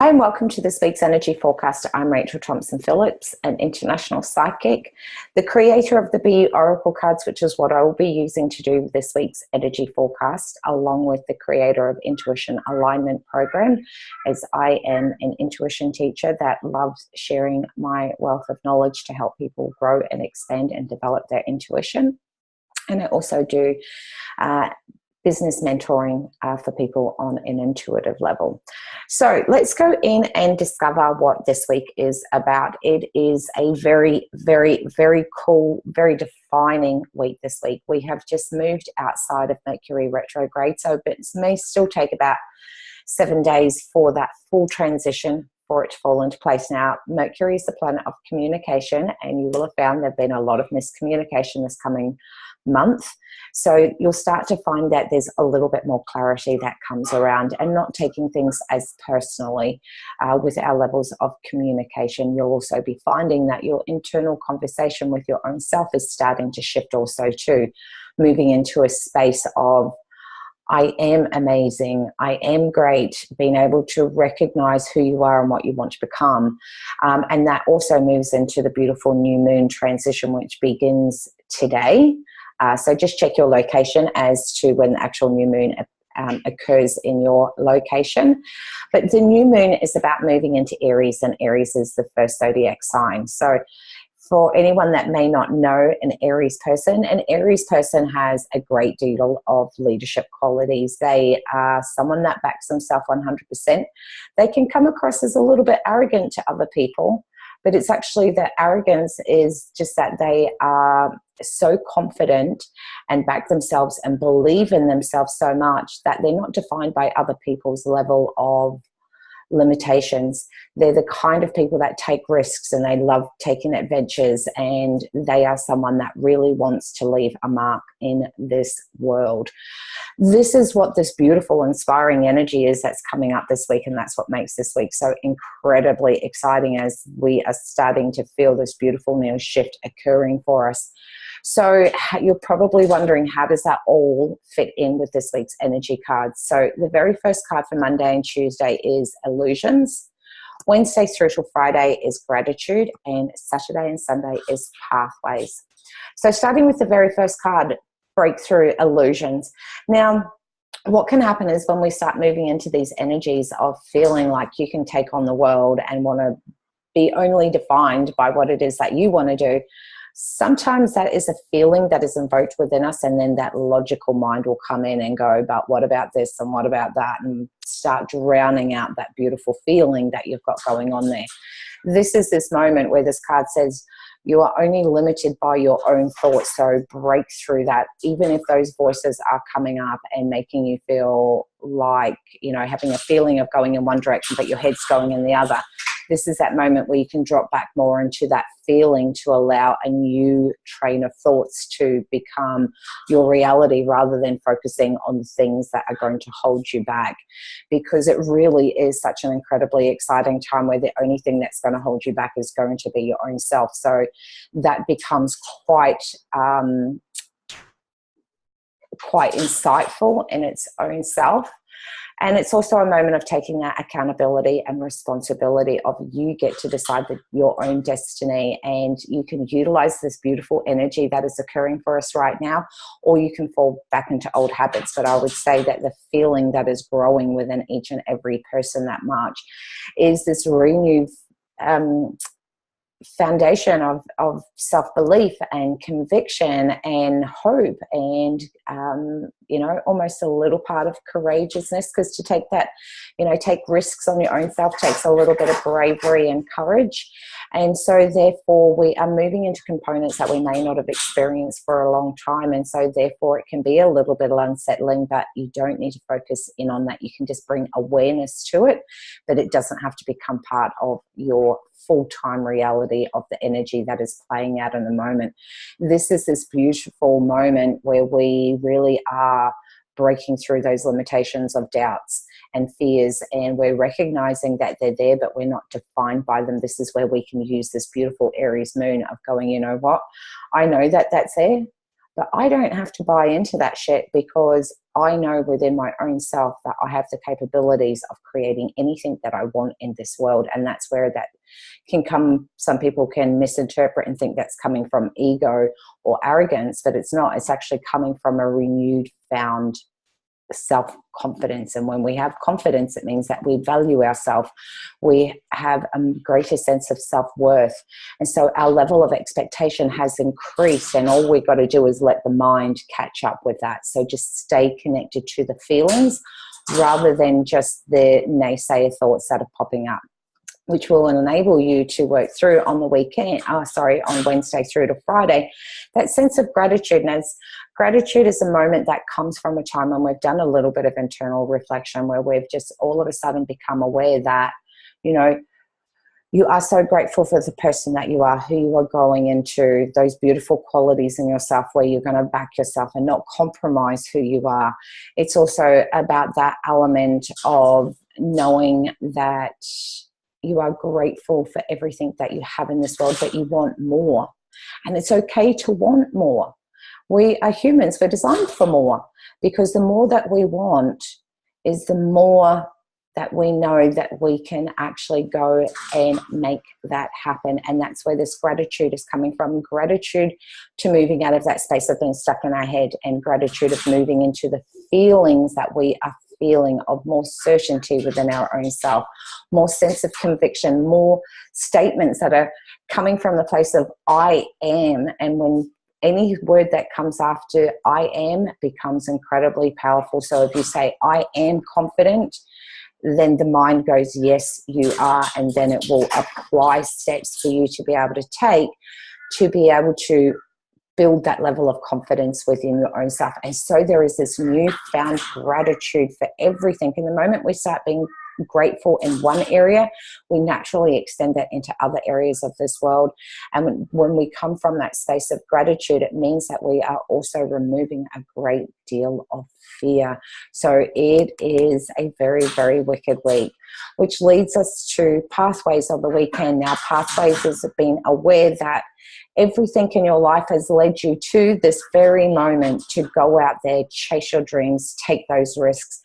Hi, and welcome to this week's energy forecast. I'm Rachel Thompson Phillips, an international psychic, the creator of the Be Oracle cards, which is what I will be using to do this week's energy forecast, along with the creator of Intuition Alignment Program, as I am an intuition teacher that loves sharing my wealth of knowledge to help people grow and expand and develop their intuition. And I also do business mentoring for people on an intuitive level. So let's go in and discover what this week is about. It is a very, very, very cool, very defining week this week. We have just moved outside of Mercury retrograde, so it may still take about 7 days for that full transition for it to fall into place. Now, Mercury is the planet of communication, and you will have found there have been a lot of miscommunication this coming month. So you'll start to find that there's a little bit more clarity that comes around, and not taking things as personally with our levels of communication. You'll also be finding that your internal conversation with your own self is starting to shift also too, moving into a space of I am amazing, I am great, being able to recognize who you are and what you want to become. And that also moves into the beautiful new moon transition, which begins today. So just check your location as to when the actual new moon occurs in your location. But the new moon is about moving into Aries, and Aries is the first zodiac sign. So for anyone that may not know an Aries person has a great deal of leadership qualities. They are someone that backs themselves 100%. They can come across as a little bit arrogant to other people, but it's actually that arrogance is just that they are so confident and back themselves and believe in themselves so much that they're not defined by other people's level of limitations. They're the kind of people that take risks, and they love taking adventures, and they are someone that really wants to leave a mark in this world. This is what this beautiful, inspiring energy is that's coming up this week, and that's what makes this week so incredibly exciting as we are starting to feel this beautiful new shift occurring for us. So you're probably wondering, how does that all fit in with this week's energy cards? So the very first card for Monday and Tuesday is illusions. Wednesday through to Friday is gratitude, and Saturday and Sunday is pathways. So starting with the very first card, breakthrough illusions. Now, what can happen is when we start moving into these energies of feeling like you can take on the world and want to be only defined by what it is that you want to do, sometimes that is a feeling that is invoked within us, and then that logical mind will come in and go, but what about this and what about that, and start drowning out that beautiful feeling that you've got going on there. This is this moment where this card says you are only limited by your own thoughts, so break through that. Even if those voices are coming up and making you feel like, you know, having a feeling of going in one direction but your head's going in the other, this is that moment where you can drop back more into that feeling to allow a new train of thoughts to become your reality, rather than focusing on the things that are going to hold you back. Because it really is such an incredibly exciting time where the only thing that's going to hold you back is going to be your own self. So that becomes quite insightful in its own self. And it's also a moment of taking that accountability and responsibility of you get to decide your own destiny, and you can utilize this beautiful energy that is occurring for us right now, or you can fall back into old habits. But I would say that the feeling that is growing within each and every person that March is this renewed foundation of self-belief and conviction and hope, and almost a little part of courageousness, because to take that, take risks on your own self takes a little bit of bravery and courage. And so therefore we are moving into components that we may not have experienced for a long time, and so therefore it can be a little bit unsettling, but you don't need to focus in on that. You can just bring awareness to it, but it doesn't have to become part of your full-time reality of the energy that is playing out in the moment. This is this beautiful moment where we really are breaking through those limitations of doubts and fears, and we're recognizing that they're there, but we're not defined by them. This is where we can use this beautiful Aries moon of going, you know what, I know that that's there. But I don't have to buy into that shit, because I know within my own self that I have the capabilities of creating anything that I want in this world. And that's where that can come. Some people can misinterpret and think that's coming from ego or arrogance, but it's not. It's actually coming from a renewed, found self-confidence. And when we have confidence, it means that we value ourselves. We have a greater sense of self-worth. And so our level of expectation has increased, and all we've got to do is let the mind catch up with that. So just stay connected to the feelings rather than just the naysayer thoughts that are popping up, which will enable you to work through on the weekend, on Wednesday through to Friday, that sense of gratitude. And as gratitude is a moment that comes from a time when we've done a little bit of internal reflection, where we've just all of a sudden become aware that, you know, you are so grateful for the person that you are, who you are growing into, those beautiful qualities in yourself where you're going to back yourself and not compromise who you are. It's also about that element of knowing that you are grateful for everything that you have in this world, but you want more. And it's okay to want more. We are humans. We're designed for more, because the more that we want is the more that we know that we can actually go and make that happen. And that's where this gratitude is coming from. Gratitude to moving out of that space of being stuck in our head, and gratitude of moving into the feelings that we are feeling, of more certainty within our own self, more sense of conviction, more statements that are coming from the place of I am. And when any word that comes after I am becomes incredibly powerful. So if you say I am confident, then the mind goes, yes, you are. And then it will apply steps for you to be able to take to be able to build that level of confidence within your own self. And so there is this newfound gratitude for everything. And the moment we start being grateful in one area, we naturally extend that into other areas of this world. And when we come from that space of gratitude, it means that we are also removing a great deal of fear. So it is a very, very wicked week, which leads us to pathways of the weekend. Now, pathways is being aware that everything in your life has led you to this very moment to go out there, chase your dreams, take those risks.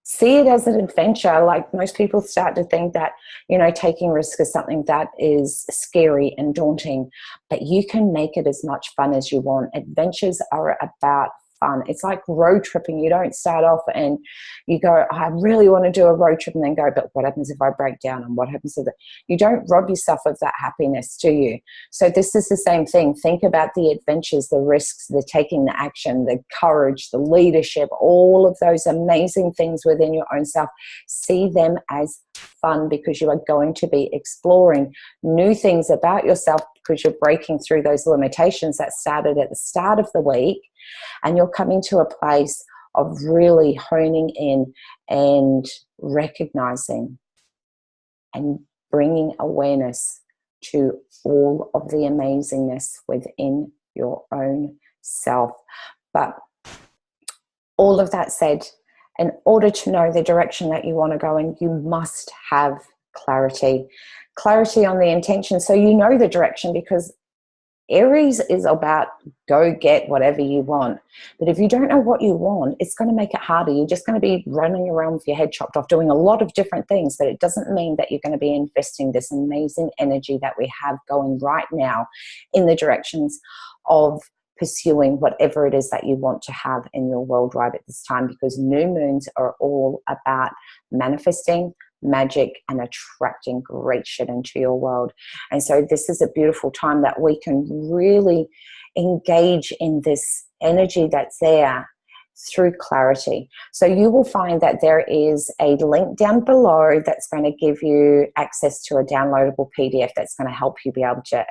See it as an adventure. Like most people start to think that, you know, taking risk is something that is scary and daunting, but you can make it as much fun as you want. Adventures are about fun. It's like road tripping. You don't start off and you go, I really want to do a road trip, and then go, but what happens if I break down? And what happens if you don't rob yourself of that happiness, do you? So this is the same thing. Think about the adventures, the risks, the taking the action, the courage, the leadership, all of those amazing things within your own self. See them as fun, because you are going to be exploring new things about yourself, because you're breaking through those limitations that started at the start of the week. And you're coming to a place of really honing in and recognizing and bringing awareness to all of the amazingness within your own self. But all of that said, in order to know the direction that you want to go in, you must have clarity. Clarity on the intention, so you know the direction, because Aries is about go get whatever you want. But if you don't know what you want, it's going to make it harder. You're just going to be running around with your head chopped off, doing a lot of different things, but it doesn't mean that you're going to be investing this amazing energy that we have going right now in the directions of pursuing whatever it is that you want to have in your world right at this time, because new moons are all about manifesting, magic, and attracting great shit into your world. And so this is a beautiful time that we can really engage in this energy that's there through clarity. So you will find that there is a link down below that's going to give you access to a downloadable PDF that's going to help you be able to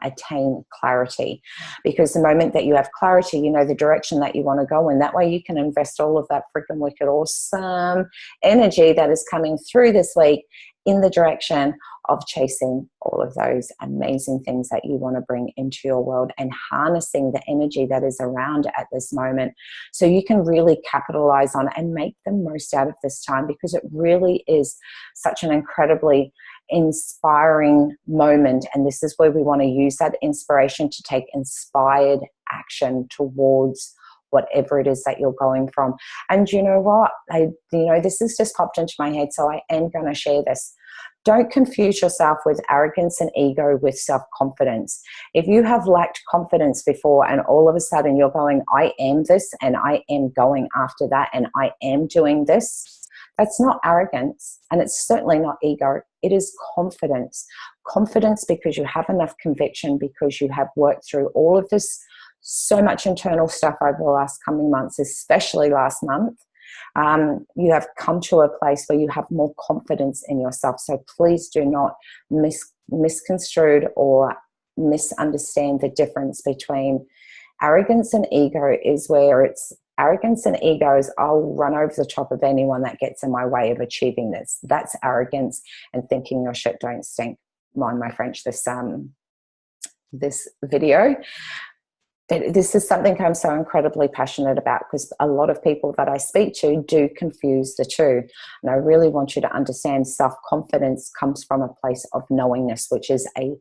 attain clarity, because the moment that you have clarity, you know the direction that you want to go in. That way you can invest all of that freaking wicked awesome energy that is coming through this week in the direction of chasing all of those amazing things that you want to bring into your world, and harnessing the energy that is around at this moment, so you can really capitalize on it and make the most out of this time, because it really is such an incredibly inspiring moment. And this is where we want to use that inspiration to take inspired action towards whatever it is that you're going from. And you know what? This has just popped into my head, so I am going to share this. Don't confuse yourself with arrogance and ego with self-confidence. If you have lacked confidence before and all of a sudden you're going, I am this and I am going after that and I am doing this, that's not arrogance, and it's certainly not ego. It is confidence. Confidence because you have enough conviction, because you have worked through all of this, so much internal stuff over the last coming months, especially last month. You have come to a place where you have more confidence in yourself. So please do not misconstrue or misunderstand the difference between arrogance and ego. Is where it's arrogance and ego is, I'll run over the top of anyone that gets in my way of achieving this. That's arrogance and thinking your shit don't stink. Mind my French, this video. But this is something I'm so incredibly passionate about, because a lot of people that I speak to do confuse the two. And I really want you to understand self-confidence comes from a place of knowingness, which is a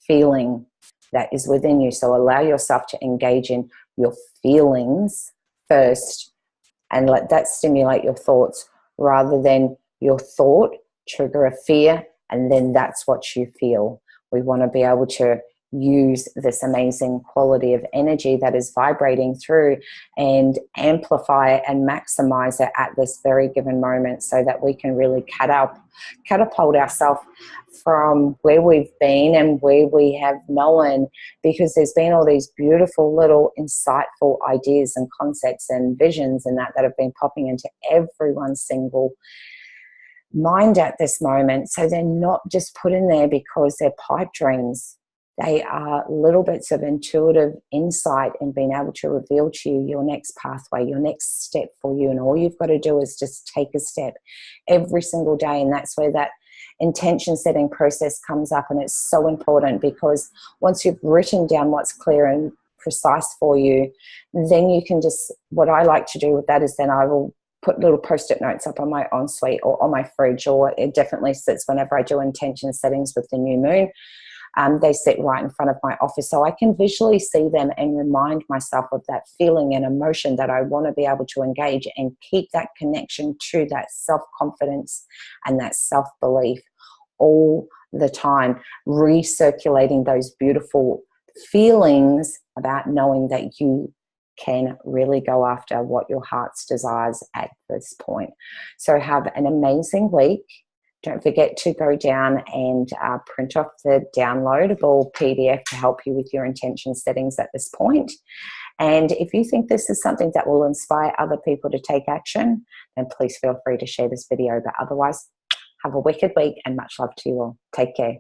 feeling that is within you. So allow yourself to engage in your feelings first and let that stimulate your thoughts, rather than your thought trigger a fear and then that's what you feel. We want to be able to use this amazing quality of energy that is vibrating through and amplify it and maximize it at this very given moment, so that we can really catapult ourselves from where we've been and where we have known, because there's been all these beautiful little insightful ideas and concepts and visions and that have been popping into everyone's single mind at this moment. So they're not just put in there because they're pipe dreams. They are little bits of intuitive insight and being able to reveal to you your next pathway, your next step for you. And all you've got to do is just take a step every single day. And that's where that intention setting process comes up. And it's so important, because once you've written down what's clear and precise for you, then you can just, what I like to do with that is then I will put little post-it notes up on my ensuite or on my fridge, or it definitely sits whenever I do intention settings with the new moon. They sit right in front of my office, so I can visually see them and remind myself of that feeling and emotion that I want to be able to engage and keep that connection to that self-confidence and that self-belief all the time, recirculating those beautiful feelings about knowing that you can really go after what your heart's desires at this point. So have an amazing week. Don't forget to go down and print off the downloadable PDF to help you with your intention settings at this point. And if you think this is something that will inspire other people to take action, then please feel free to share this video. But otherwise, have a wicked week and much love to you all. Take care.